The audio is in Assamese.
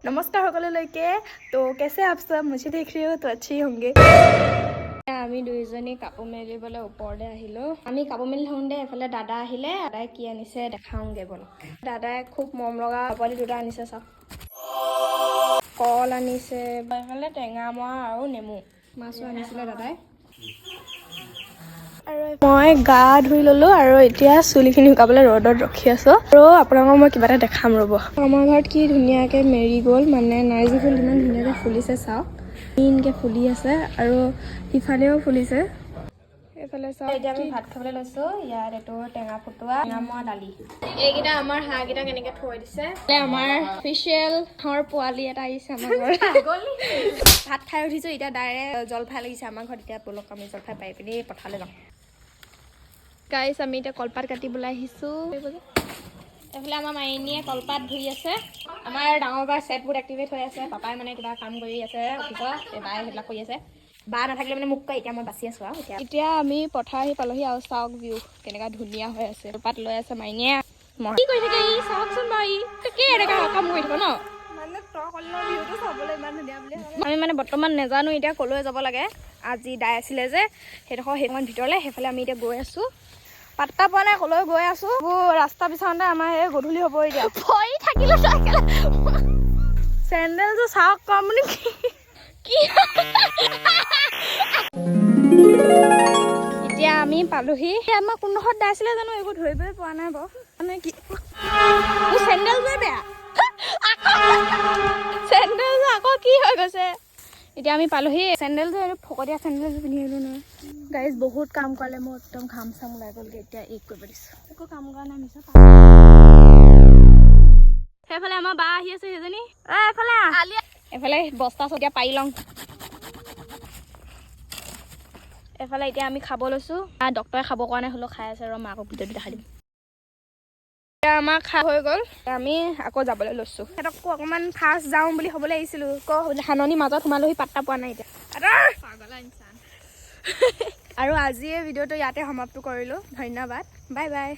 नमस्कार সকলোলৈকে तो कैसे आप सब मुझे देख रहे हो तो अच्छे ही होंगे আমি দুইজনী কাপোৰ মেলিবলৈ ওপৰলৈ আহিলো আমি কাপোৰ মেলি থাকোঁতে এফালে দাদা আহিলে দাদাই কি আনিছে দেখাওঁগে বলক দাদাই খুব মৰম লগা পোৱালি দুটা আনিছে চাওক কল আনিছে এফালে টেঙা মৰা আৰু নেমু মাছো আনিছিলে দাদাই আৰু মই গা ধুই ললো আৰু এতিয়া চুলিখিনি শুকাবলৈ ৰ'দত ৰখি আছো আৰু আপোনালোকক মই কিবা এটা দেখাম ৰ'ব আমাৰ ঘৰত কি ধুনীয়াকৈ মেৰি গ'ল্ড মানে নাৰ্জী ফুল ইমান ধুনীয়াকৈ ফুলিছে চাওক ইনকে ফুলি আছে আৰু ইফালেও ফুলিছে এফালে চাওক এতিয়া আমি ভাত খাবলৈ লৈছো ইয়াত এইটো টেঙা ফুটোৱা টেঙামৰা দালি এইকেইটা আমাৰ হাঁহকেইটা কেনেকৈ থৈ দিছে আমাৰ অফিচিয়েল হাঁহৰ পোৱালি এটা আহিছে আমাৰ ঘৰত ভাত খাই উঠিছো এতিয়া ডাইৰেক্ট জলফাই লাগিছে আমাৰ ঘৰত এতিয়া বলক আমি জলফাই পাই পিনি পথাৰলৈ যাওঁ গাইছ আমি এতিয়া কলপাত কাটিবলৈ আহিছো এইফালে আমাৰ মাইনীয়ে কলপাত ধুই আছে আমাৰ ডাঙৰ বাৰ ছেটবোৰ এক্টিভেট হৈ আছে পাপাই মানে কিবা কাম কৰি আছে অফিচত বাই সেইবিলাক কৰি আছে বা নাথাকিলে মানে মোক কয় এতিয়া মই বাচি আছো আৰু এতিয়া আমি পথাৰ আহি পালোহি আৰু চাওক ভিউ কেনেকুৱা ধুনীয়া হৈ আছে কলপাত লৈ আছে মাইনীয়ে কি কৰি থাকে ই চাওকচোন বাৰু ই কি এনেকুৱা কাম কৰি থাকো ন আমি মানে বৰ্তমান নাজানো এতিয়া কলৈ যাব লাগে আজি দাই আছিলে যে সেইডোখৰ সেইখন ভিতৰলৈ সেইফালে আমি এতিয়া গৈ আছো পাত্তা পোৱা নাই কলৈ গৈ আছো ৰাস্তা বিচাৰোঁতে আমাৰ এই গধূলি হ'ব এতিয়া ভয় থাকিলে চেণ্ডেলযোৰ চাওক কম মানে কি এতিয়া আমি পালোহি আমাৰ কোনডোখৰত দাইছিলে জানো এইবোৰ ধৰিবই পৰা নাই বাৰু মানে কি মোৰ চেণ্ডেলযোৰে বেয়া চেণ্ডেলযোৰ আকৌ কি হৈ গৈছে এতিয়া আমি পালোহি চেণ্ডেলযোৰ এইটো ফকতীয়া চেণ্ডেলযোৰ পিন্ধি আহিলোঁ নহয় গাইজ বহুত কাম কৰালে মই একদম ঘাম চাম ওলাই গ'লগৈ এতিয়া এক কৰিব দিছোঁ একো কাম কৰা নাই মিছা সেইফালে আমাৰ বা আহি আছে সেইজনী এফালে বস্তা চতিয়া পাৰি লওঁ এফালে এতিয়া আমি খাব লৈছোঁ ডক্টৰে খাব পৰা নাই হ'লেও খাই আছে আৰু মাকক ভিডিঅ'টো দেখাই দিম আমাৰ খা হৈ গ'ল আমি আকৌ যাবলৈ লৈছোঁ সিহঁতকো অকণমান ফাৰ্ষ্ট যাওঁ বুলি হ'বলৈ আহিছিলোঁ আকৌ হাননিৰ মাজত সোমালোহি পাত্তা পোৱা নাই এতিয়া আৰু আজি এই ভিডিঅ'টো ইয়াতে সমাপ্ত কৰিলোঁ ধন্যবাদ বাই বাই